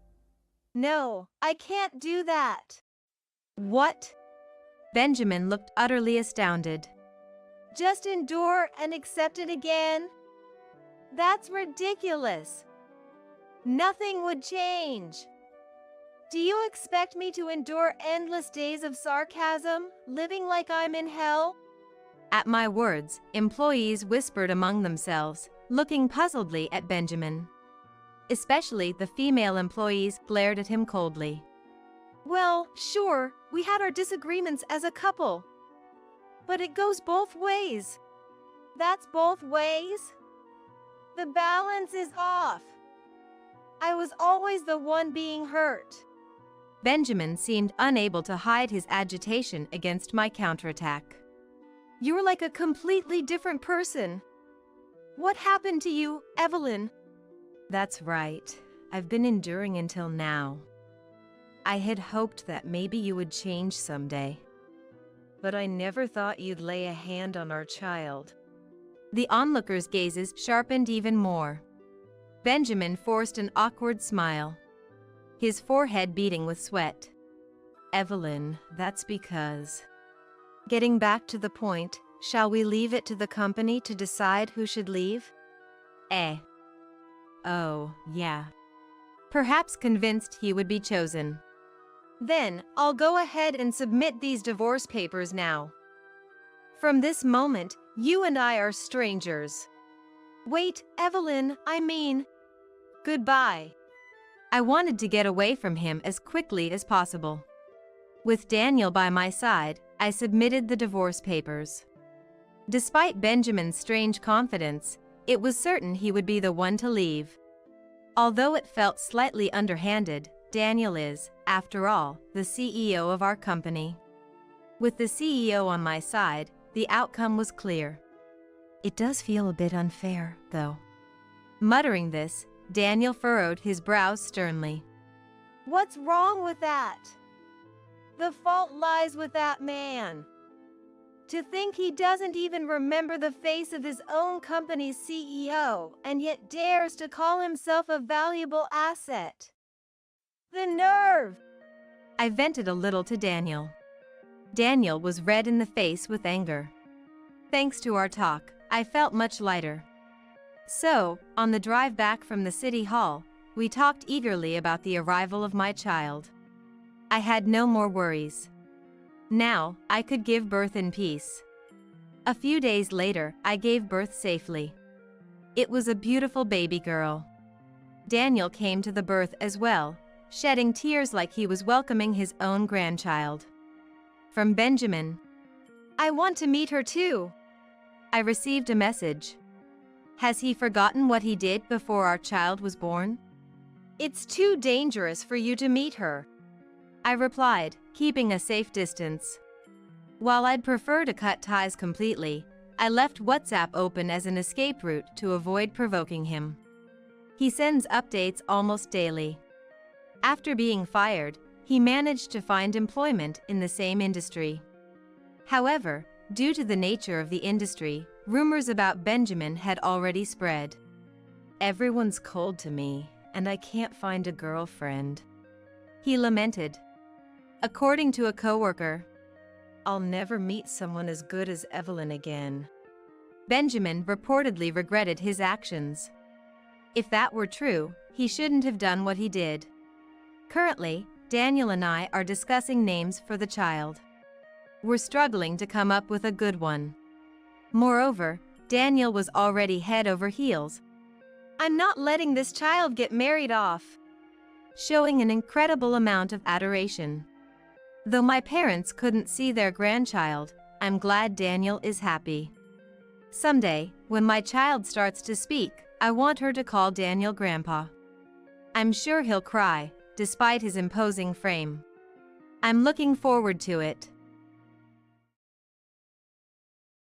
No, I can't do that. What? Benjamin looked utterly astounded. Just endure and accept it again? That's ridiculous. Nothing would change. Do you expect me to endure endless days of sarcasm, living like I'm in hell? At my words, employees whispered among themselves, looking puzzledly at Benjamin. Especially the female employees glared at him coldly. Well, sure, we had our disagreements as a couple. But it goes both ways. That's both ways? The balance is off. I was always the one being hurt. Benjamin seemed unable to hide his agitation against my counterattack. You're like a completely different person. What happened to you, Evelyn? That's right. I've been enduring until now. I had hoped that maybe you would change someday. But I never thought you'd lay a hand on our child. The onlookers' gazes sharpened even more. Benjamin forced an awkward smile, his forehead beading with sweat. Evelyn, that's because... Getting back to the point, shall we leave it to the company to decide who should leave? Oh, yeah. Perhaps convinced he would be chosen. Then, I'll go ahead and submit these divorce papers now. From this moment, you and I are strangers. Wait, Evelyn, I mean... Goodbye. I wanted to get away from him as quickly as possible. With Daniel by my side, I submitted the divorce papers. Despite Benjamin's strange confidence, it was certain he would be the one to leave. Although it felt slightly underhanded, Daniel is, after all, the CEO of our company. With the CEO on my side, the outcome was clear. It does feel a bit unfair, though. Muttering this, Daniel furrowed his brows sternly. What's wrong with that? The fault lies with that man. To think he doesn't even remember the face of his own company's CEO and yet dares to call himself a valuable asset. The nerve! I vented a little to Daniel. Daniel was red in the face with anger. Thanks to our talk, I felt much lighter. So, on the drive back from the city hall, we talked eagerly about the arrival of my child. I had no more worries. Now, I could give birth in peace. A few days later, I gave birth safely. It was a beautiful baby girl. Daniel came to the birth as well, shedding tears like he was welcoming his own grandchild. From Benjamin, I want to meet her too. I received a message. Has he forgotten what he did before our child was born? It's too dangerous for you to meet her. I replied, keeping a safe distance. While I'd prefer to cut ties completely, I left WhatsApp open as an escape route to avoid provoking him. He sends updates almost daily. After being fired, he managed to find employment in the same industry. However, due to the nature of the industry, rumors about Benjamin had already spread. Everyone's cold to me, and I can't find a girlfriend. He lamented. According to a coworker, "I'll never meet someone as good as Evelyn again." Benjamin reportedly regretted his actions. If that were true, he shouldn't have done what he did. Currently, Daniel and I are discussing names for the child. We're struggling to come up with a good one. Moreover, Daniel was already head over heels. "I'm not letting this child get married off," showing an incredible amount of adoration. Though my parents couldn't see their grandchild, I'm glad Daniel is happy. Someday, when my child starts to speak, I want her to call Daniel Grandpa. I'm sure he'll cry, despite his imposing frame. I'm looking forward to it.